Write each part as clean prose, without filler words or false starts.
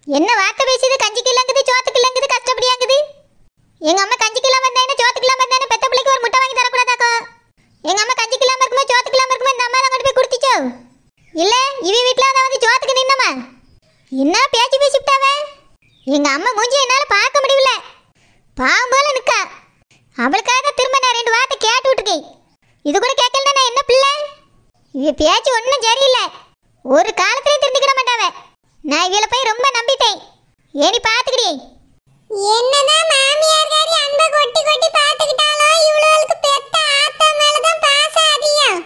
என்ன வார்த்தை பேசியது? கஞ்சிக்கு இல்லங்குது, சோத்துக்கு இல்லங்குது, கஷ்டப்படியாங்குது. எங்க அம்மா கஞ்சிக்கு இல்லாம இருந்தானே சோத்துக்கு இல்லாம இருந்தானே பெத்த பிள்ளைக்கு ஒரு முட்டை வாங்கி தரக்கூடாதாக்கோ? எங்க அம்மா கஞ்சிக்கு இல்லாம இருக்குமோ சோத்துக்கு இல்லாம இருக்குமோ இந்த அம்மா தான் கொண்டு போய் குடுத்துச்சோ? இல்ல இவ வீட்டுல அதாவது சோத்துக்கு நின்னமா? என்ன பேச்சு பேசிவிட்டாவே? எங்க அம்மா மூஞ்சி என்னால பார்க்க முடியல. பாவம் போல நிக்கா. அவளுக்காக திரும்ப நான் 2 வார்த்தை கேட்டு விட்டுக்கேன். இது கூட கேட்கலன்னா நான் என்ன பிள்ளை? இவ பேச்சு ஒன்றும் சரியில்லை. ஒரு காலத்திலையும் திருந்திக்கிட மாட்டாவே. நான் இவளை போய் ரொம்ப நம்பிட்டேன். ஏனி பார்த்துக்கிடி. என்னதான் மாமியார்காரி அன்பை கொட்டி கொட்டி பார்த்துக்கிட்டாலும் இவ்வளவுக்கு பெத்த ஆத்தா மேலதான் பாசம் அதிகம்.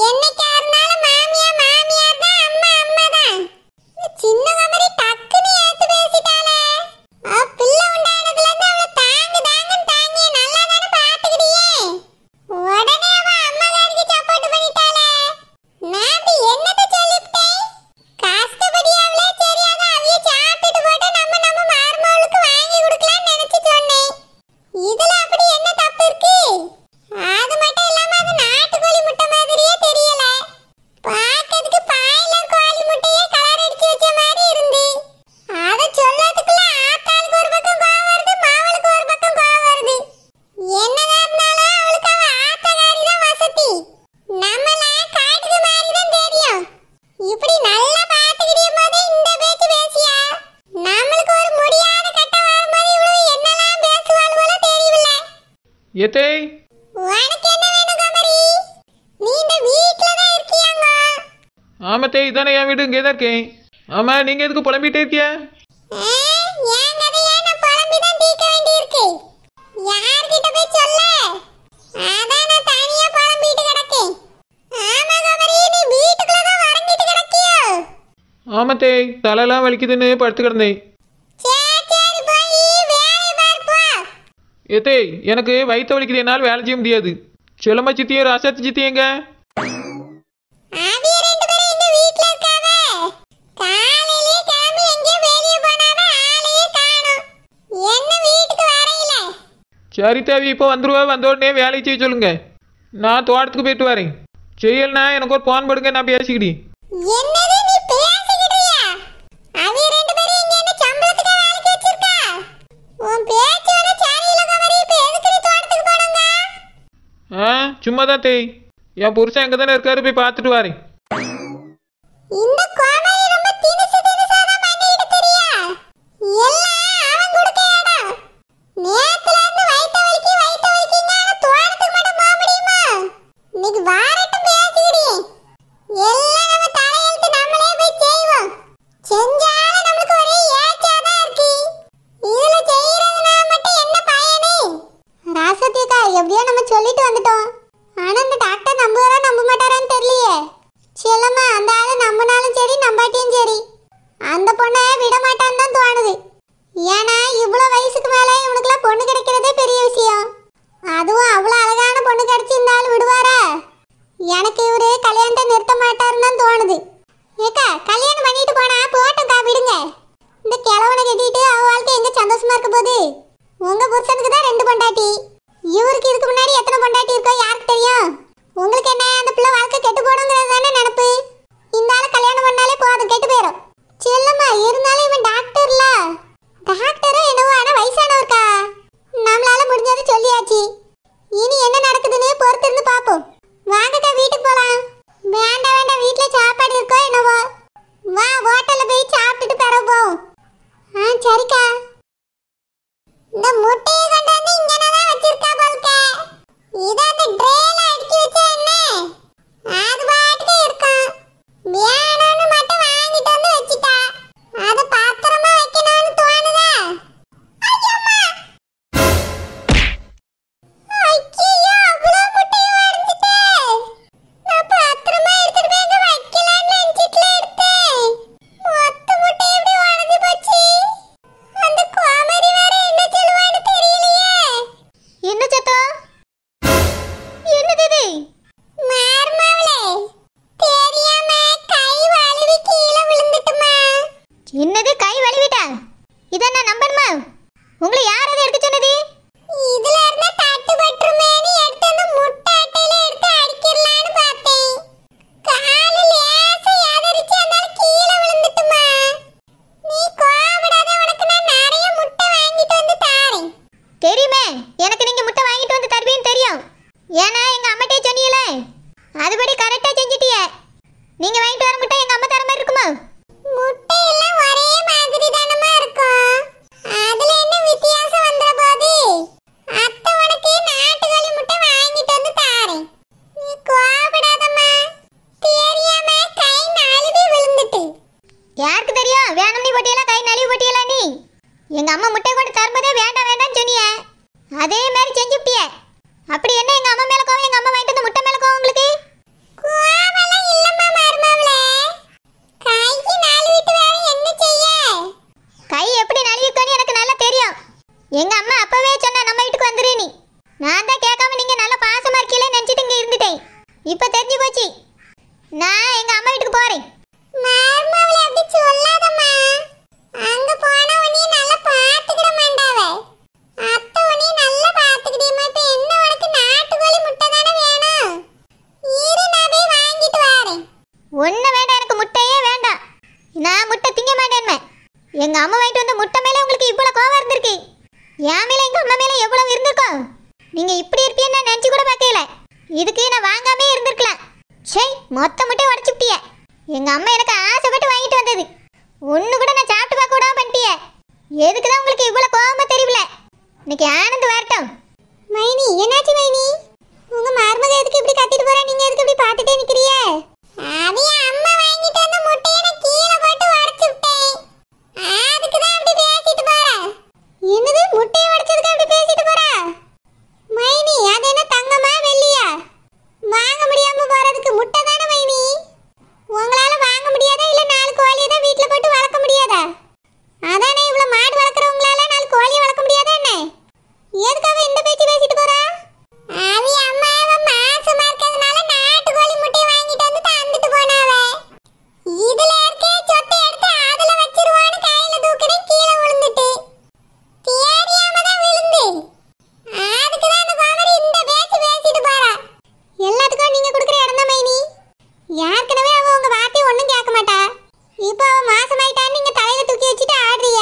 என்னைக்கா இருந்தாலும் மாமியார் மாமியார் தான், அம்மா அம்மா தான். சின்ன குமரி டக்குன்னு ஏத்து பேசிட்டாளே. அவ பிள்ளை உண்டானதுல இருந்து அவளை தாங்கு தாங்குன்னு தாங்கி நல்லா தானே பார்த்துக்கிட்டியே. உடனே அவ அம்மாகாரிக்கு சப்போர்ட் பண்ணிட்டாளே. நான் என்னத்தை சொல்லிவிட்டேன்? கஷ்டப்படியாவளே தெரியாத அவிய சாப்பிட்டு போட்டு நம்ம மார்மோளுக்கு வாங்கி கொடுக்கலாம்னு நினைச்சு சொன்னேன். இதுல அப்படி என்ன தப்பு இருக்கு? அது மட்டும் இல்லாம அது நாட்டுக்கோழி முட்டை மாதிரியே தெரியல. பார்க்கிறதுக்கு பாய்லர் கோழி முட்டையே கலர் அடிச்சு வச்ச மாதிரி இருந்து. அத சொல்லதுக்குள்ள ஆத்தாளுக்கு ஒரு பக்கம் கோவம் வருது, மாவளுக்கு ஒரு பக்கம் கோவம் வருது. என்னதான் இருந்தாலும் அவளுக்கு அவ ஆத்தாகாரி தான் வசதி. நம்மள காட்டுக்கு மாதிரி தான் தெரியும். இப்படி நல்லா பாத்துக்கிட்டே போதே இந்த பேச்சு பேசியா? நம்மளுக்கு ஒரு முடியாத கட்ட வரும்போது இவ்வளவு என்னெல்லாம் பேசுவாள் போல தெரியல. ஏத்தே, உனக்கு என்ன வேணும் குமரி? நீ இந்த வீட்ல தான் இருக்கியாங்க? ஆமாத்தே, இதானே என் வீடு, இங்கே தான் இருக்கேன். ஆமா, நீங்க எதுக்கு புலம்பிட்டே இருக்கியா? என் கதையை நான் புலம்பி தான் தீர்க்க வேண்டியிருக்கு. யார்கிட்ட போய் சொல்ல? அதான் நான் தனியா புலம்பிட்டு கிடக்கேன். ஆமா குமரி, நீ வீட்டுக்குள்ள தான் வரங்கிட்டு கிடக்கியோ? ஆமாத்தே, தலையெல்லாம் வலிக்குதுன்னு படுத்து கிடந்தேன். சரி போய் வேலை பார்ப்போ. ஏத்தே, எனக்கு வயிற்று வலிக்குது, என்னால் வேலை செய்ய முடியாது. செல்லம்மா சித்தியும் ராசாத்தி சித்தியங்க? அவிய 2 பேரும் எங்க வீட்ல இருக்காவ. காலையிலே கிளம்பி எங்கேயோ வெளிய போனாவ, ஆளையே காணோம். என்ன வீட்டுக்கு வரையில? சரி தேவி, இப்போ வந்துருவா. வந்த உடனே வேலையை செய்ய சொல்லுங்க. நான் தோட்டத்துக்கு போயிட்டு வரேன். செய்யலனா எனக்கு ஒரு போன் படுங்க, நான் பேசிக்கிடி. என்னது நீ பேசிக்கிட்டியா? அவிய 2 பேரும் இங்க என்ன சம்பளத்துக்கு வேலைக்கு வச்சிருக்கா? உன் பேச்சோட சரியில்லை குமரி. இப்ப எதுக்கு நீ தோட்டத்துக்கு போனங்க? சும்மா தான் தேய். என் புருஷன் எங்கே தானே இருக்காரு, போய் பார்த்துட்டு வரேன். இந்த கோமரி ரொம்ப தினுசு தினுசா தான் பண்ணிட்டு தெரியா? எல்லாம் அவன் கொடுக்க இடம். நேத்துல இருந்து வயித்த வலிக்குங்க. ஆனா தோட்டத்துக்கு மட்டும் போக முடியுமா? இன்னைக்கு வாரட்டும் பேசிக்கிடி. எல்லாம் நம்ம தலையெழுத்து, நம்மளே போய் செய்வோம். செஞ்சாலும் நம்மளுக்கு ஒரே ஏச்சாதான் இருக்கு. இதுல செய்யறதுனா மட்டும் என்ன பயனே? ராசத்தியக்கா, எப்படியோ நம்ம சொல்லிட்டு வந்துட்டோம். ஆனா இந்த டாக்டர் நம்புவாரா நம்ப மாட்டாரான்னு தெரியலையே. செல்லம்மா, அந்த ஆளு நம்பினாலும் சரி நம்பாட்டியும் சரி அந்த பொண்ணை விட மாட்டான்னு தான் தோணுது. ஏன்னா இவ்வளோ வயசுக்கு மேலே இவனுக்குலாம் பொண்ணு கிடைக்கிறதே பெரிய விஷயம். அதுவும் அவ்வளோ அழகான பொண்ணு கிடைச்சி இந்த ஆள் விடுவாரா? எனக்கு இவரு கல்யாணத்தை நிறுத்த மாட்டாருன்னு தான் தோணுது. ஏக்கா, கல்யாணம் பண்ணிட்டு போனா போட்டோக்கா, விடுங்க. இந்த கிழவனை கட்டிட்டு அவ வாழ்க்கை எங்க சந்தோஷமா இருக்க போகுது? உங்க புருஷனுக்கு தான் 2 பொண்டாட்டி. இவருக்கு இதுக்கு முன்னாடி எத்தனை பொண்டாட்டி இருக்கோ யாருக்கு தெரியும்? உங்களுக்கு என்ன, அந்த பிள்ளை வாழ்க்கை கெட்டு போடுங்கிறது தானே நினப்பு? இந்த ஆளை கல்யாணம் பண்ணாலே போதும், கெட்டு போயிடும். செல்லம்மா, இருந்தாலும் இவன் டாக்டர்ல. டாக்டரும் என்னவோ, ஆனால் வயசானவர்க்கா. நம்மளால முடிஞ்சது சொல்லியாச்சு. இனி என்ன நடக்குதுன்னு பொறுத்து இருந்து பார்ப்போம். வாங்கக்கா, வீட்டுக்கு போகலாம். வேண்டாம் வேண்டாம், வீட்டில் சாப்பாடு இருக்கோ என்னவோ. வா, ஹோட்டலில் போய் சாப்பிட்டுட்டு பிறகு போவோம். சரிக்கா. இந்த முட்டையை கொண்டு வந்து இங்கே தான் வச்சிருக்கா போல்க. இதை அந்த ட்ரேல அடுக்கி வச்சா என்ன? அது பாட்டுக்கு இருக்கும். வேணும்னு மட்டும் வாங்கிட்டு வந்து வச்சிட்டா. அதை பத்திரமா வைக்கணும்னு தோணுதா? ஐயம்மா! ஐயோ, அவ்வளோ முட்டையும் உடைஞ்சிட்டே. நான் பத்திரமா எடுத்துட்டு போய் அங்க வைக்கலாம்னு நினைச்சிட்டுல எடுத்தேன். மொத்த முட்டை எப்படி உடைஞ்சு போச்சு? அந்த கோமரி வேற என்ன சொல்லுவான்னு தெரியலையே. என்ன சத்தம்? என்னது இது? மார்மாவளே, தெரியாம கை வழுவி கீழே விழுந்துட்டுமா. என்னது, கை வலிவிட்டா? இதை நான் நம்பணுமா? உங்களை யார் அதை எடுக்க சொன்னது? இதுல இருந்த தட்டு பட்டுருமேன்னு எடுத்து அந்த முட்டை அட்டையில எடுத்து அடிக்கிறலான்னு பார்த்தேன். காலு லேசா எதறிச்சு அதனால கீழே விழுந்துட்டுமா. நீ கோவப்படாத. எங்க அம்மா முட்டை கொண்டு தரும்போதே வேண்டாம் வேண்டாம்னு சொன்னியே, அதே மாதிரி செஞ்சுட்டிய. அப்படி என்ன எங்க அம்மா மேல கோவம், எங்க அம்மா வாங்கிட்டு வந்து முட்டை மேல கோவம் உங்களுக்கு? கோவலாம் இல்லம்மா மருமவளே. கைக்கு நாலு விட்டு வேற என்ன செய்ய? கை எப்படி நழுவிக்கோன்னு எனக்கு நல்லா தெரியும். எங்க அம்மா அப்பவே சொன்னா நம்ம வீட்டுக்கு வந்துரு நீ. நான் தான் கேட்காம நீங்க நல்ல பாசமா இருக்கீங்களே நினைச்சிட்டு இங்க இருந்துட்டேன். இப்ப தெரிஞ்சு போச்சு. நான் எங்க அம்மா வீட்டுக்கு போறேன். மருமவளே அப்படி சொல்லாதம்மா. அங்க போனா உன்னை நல்லா பாத்துக்கிட மாட்டாவே. அத்தை உன்னை நல்லா பாத்துக்கிடியம்மா. இப்ப என்ன உனக்கு நாட்டுக்கோழி முட்டை தானே வேணும்? இரு நான் போய் வாங்கிட்டு வரேன். ஒண்ணு வேண்டாம், எனக்கு முட்டையே வேண்டாம். நான் முட்டை திங்க மாட்டேன். எங்க அம்மா வாங்கிட்டு வந்த முட்டை மேல உங்களுக்கு இவ்வளவு கோவம் இருந்திருக்கு. என் மேல எங்க அம்மா மேல எவ்வளவு இருந்திருக்கும். நீங்க இப்படி இருப்பீன்னு நான் நினைச்சு கூட பார்க்கல. இதுக்கு நான் வாங்காமே இருந்திருக்கலாம். சே, மொத்த முட்டை உடச்சுட்டிய. எங்க அம்மா எனக்கு ஆசைப்பட்டு வாங்கிட்டு வந்தது ஒண்ணு கூட நான் சாப்பிட்டு பார்க்க விடாம பண்ணிட்டிய. எதுக்குதான் உங்களுக்கு இவ்வளவு கோவமா தெரியல. இன்னைக்கு ஆனந்த் வரட்டும். மைனி என்னாச்சு மைனி? உங்க மருமக எதுக்கு இப்படி கத்திட்டு போறா? நீங்க எதுக்கு இப்படி பார்த்துட்டே நிக்கிறீங்க? அது அம்மா வாங்கிட்டு வந்த முட்டையை நான் கீழே போட்டு உடைச்சு விட்டேன். அதுக்கு தான் அப்படி பேசிட்டு போறா. என்னது முட்டையை உடைச்சதுக்கு அப்படி பேசிட்டு போறா? மைனி அது என்ன தங்கமா வெள்ளியா? வாங்க முடியாம போறதுக்கு முட்டை தானே மைனி. உங்களால வாங்க முடியாதா இல்ல நாலு கோழியை தான் வீட்ல போட்டு வளர்க்க முடியாதா? அதானே இவ்வளவு மாடு வளர்க்குறவங்களால நாலு கோழியை வளர்க்க முடியாதா என்ன? எதுக்காக இந்த பேச்சு பேசிட்டு போறா? அது அம்மாவ மாசமா இருக்கிறதுனால நாட்டுக்கோழி முட்டையை வாங்கிட்டு வந்து தந்துட்டு போனாவே. இதுல இருக்க சொத்தை எடுத்து அதுல வச்சிருவான்னு கையில தூக்குறேன், கீழே விழுந்துட்டு தெரியாம தான் விழுந்து. அதுக்கு தான் அந்த கோமரி இந்த பேச்சு பேசிட்டு போறா. எல்லாத்துக்கும் நீங்க கொடுக்குற இடம் தான் மைனி. ஏற்கனவே அவ உங்க வார்த்தையை ஒண்ணும் கேட்க மாட்டா. இப்போ அவ மாசமாயிட்டான்னு நீங்க தலையில தூக்கி வச்சுட்டு ஆடுறீங்க.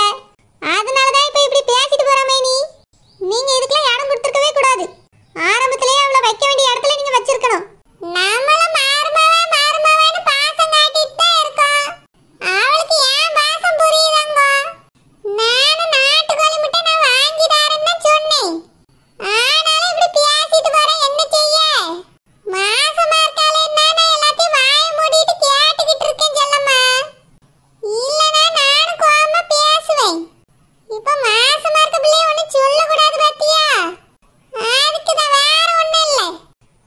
அதனாலதான் இப்ப இப்படி பேசிட்டு போறா மைனி. நீங்க இதுக்கெல்லாம் இடம் கொடுத்துருக்கவே கூடாது. ஆரம்பத்திலேயே அவளை வைக்க வேண்டிய இடத்துல நீங்க வச்சிருக்கணும். நம்மளும் மாறுமாவான்னு பாசம் காட்டிட்டு தான் இருக்கோம். அவளுக்கு ஏன் பாசம் புரியுதாங்க? நானும் நாட்டுக்கோழி முட்டை நான் வாங்கி தரேன்னு தான் சொன்னேன். ஆனாலும் இப்படி பேசிட்டு போறேன், என்ன செய்ய? மாசமா இருக்காளே நான் எல்லாத்தையும் வாயை மூடிட்டு கேட்டுக்கிட்டு இருக்கேன் செல்லம்மா. இல்லனா நானும் கோவமா பேசுவேன். இப்ப மாசமா இருக்க பிள்ளைய ஒண்ணு சொல்லக்கூடாது பாத்தியா? அதுக்கு தான் வேற ஒண்ணும் இல்ல.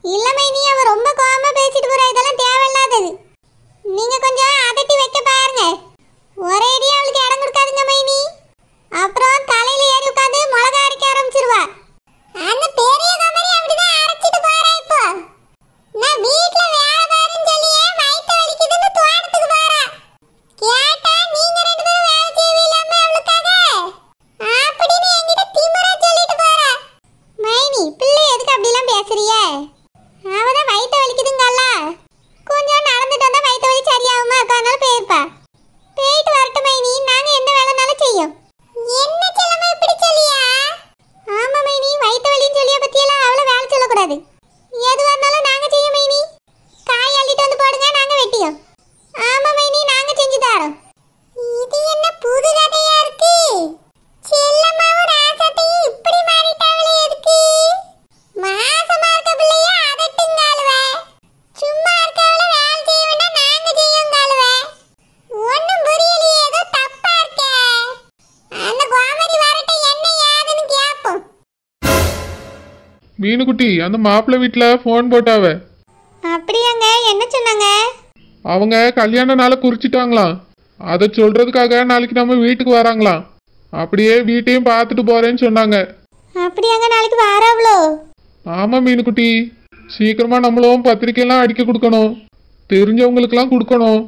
இல்ல மைனி அவ ரொம்ப கோவமா பேசிட்டு போறா. இதெல்லாம் தேவையில்லாதது. நீங்க கொஞ்சம் அதட்டி வைக்க பாருங்க. ஒரேடியா அவளுக்கு இடம் கொடுக்காதீங்க மைனி. அப்புறம் தலையில ஏறி உட்காந்து மிளகா அரைக்க ஆரம்பிச்சிருவா. அந்த பெரிய கமரி அப்படிதான் அரைச்சிட்டு போறா. இப்போ நான் வீட்ல வேலை பாருன்னு சொல்லியே வயித்து வலிக்குதுன்னு தோட்டத்துக்கு போறா. கேட்டா நீங்க ரெண்டு பேரும் வேலை செய்வீங்களாமே அவளுக்காக அப்படின்னு என்கிட்ட திமிரா சொல்லிட்டு போறா. மைனி பிள்ளை எதுக்கு அப்படிலாம் பேசுறியே? அவதான் வயித்து வலிக்குதுங்கல்ல, கொஞ்சம் நடந்துட்டு வந்தா வயித்து வலி சரியாகுமா? அதனால போயிருப்பா. போயிட்டு வரட்டும் மைனி, நாங்க என்ன வேலைனாலும் செய்யும். என்ன செல்லமா இப்படி சொல்லியா? ஆமா மைனி, வயித்து வலின்னு சொல்லிய பத்தியெல்லாம் அவளை வேலை சொல்லக்கூடாது. எதுவா இருந்தாலும் நாங்க செய்ய மைனி. காய் அள்ளிட்டு வந்து போடுங்க, நாங்க வெட்டியோம். ஆமா மைனி, நாங்க செஞ்சு தரோம். இது என்ன புது கதையா இருக்கு? செல்லம்மாவும் ராசாத்தையும் இப்படி மாறிட்டாங்களே எதுக்கு? மாசமா இருக்க பிள்ளைய அதட்டுங்காளுவே. சும்மா இருக்கவள வேலை செய்ய வேண்டாம், நாங்க செய்யுங்காளுவே. ஒண்ணும் புரியலையே, ஏதோ தப்பா இருக்கே. அந்த கோமதி வரட்டும், என்ன ஏதுன்னு கேப்போம். மீனுக்குட்டி, அந்த மாப்பிள்ளை வீட்டில் ஃபோன் போட்டாவ. அப்படியாங்க? என்ன சொன்னாங்க? அவங்க கல்யாண நாளை குறிச்சிட்டாங்களாம். அதை சொல்றதுக்காக நாளைக்கு நம்ம வீட்டுக்கு வராங்களாம். அப்படியே வீட்டையும் பார்த்துட்டு போறேன்னு சொன்னாங்க. அப்படியாங்க? நாளைக்கு வாராவளோ? ஆமா மீனுக்குட்டி, சீக்கிரமா நம்மளும் பத்திரிக்கையெல்லாம் அடிக்க கொடுக்கணும், தெரிஞ்சவங்களுக்கெல்லாம் கொடுக்கணும்.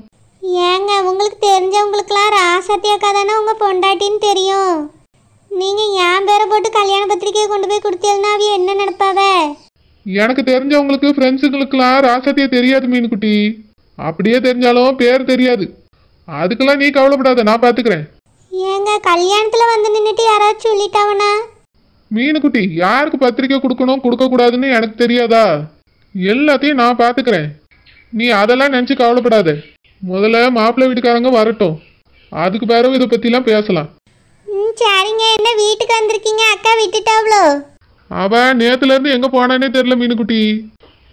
ஏங்க உங்களுக்கு தெரிஞ்சவங்களுக்குலாம் ராசாத்தி அக்கா தானே உங்க பொண்டாட்டின்னு தெரியும். நீங்க என் பேரை போட்டு கல்யாண பத்திரிக்கையை கொண்டு போய் கொடுத்தீங்கன்னா அவ என்ன நினைப்பாவ? எனக்கு தெரிஞ்சவங்களுக்கு ஃப்ரெண்ட்ஸுங்களுக்கெல்லாம் ராசாத்தியா தெரியாது மீனுக்குட்டி. அப்படியே தெரிஞ்சாலும் பேர் தெரியாது. அதுக்கெல்லாம் நீ கவலைப்படாத, நான் பார்த்துக்கிறேன். ஏங்க கல்யாணத்துல வந்து நின்றுட்டு யாராச்சும் சொல்லிட்டாவனா? மீனுக்குட்டி, யாருக்கு பத்திரிக்கை கொடுக்கணும் கொடுக்கக்கூடாதுன்னு எனக்கு தெரியாதா? எல்லாத்தையும் நான் பார்த்துக்கிறேன். நீ அதெல்லாம் நினச்சி கவலைப்படாத. முதல்ல மாப்பிள்ளை வீட்டுக்காரங்க வரட்டும், அதுக்கு பிறகு இதை பற்றிலாம் பேசலாம். சரிங்க. என்ன வீட்டுக்கு வந்திருக்கீங்க? அக்கா விட்டுட்டாவளோ? அவன் நேற்றுலேருந்து எங்கே போனானே தெரில மீனுக்குட்டி.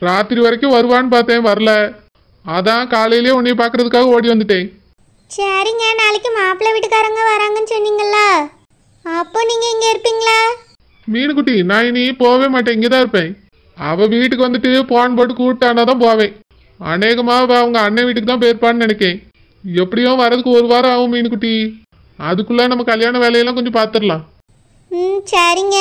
ராத்திரி வரைக்கும் வருவான்னு பார்த்தேன், வரல. அதான் காலையிலே உன்னைய பார்க்கறதுக்காக ஓடி வந்துட்டேன். சரிங்க. நாளைக்கு மாப்பிள்ளை வீட்டுக்காரங்க வராங்கன்னு சொன்னீங்களா? அப்போ நீங்க இங்க இருப்பீங்களா? மீனுக்குட்டி, நான் இனி போவே மாட்டேன், இங்கே தான் இருப்பேன். அவ வீட்டுக்கு வந்துட்டு போன் போட்டு கூப்பிட்டானா தான் போவேன். அநேகமா அவ அவங்க அண்ணன் வீட்டுக்கு தான் போயிருப்பான்னு நினைக்கேன். எப்படியும் வரதுக்கு ஒரு வாரம் ஆகும் மீனுக்குட்டி. அதுக்குள்ள நம்ம கல்யாண வேலையெல்லாம் கொஞ்சம் பார்த்துடலாம். சரிங்க.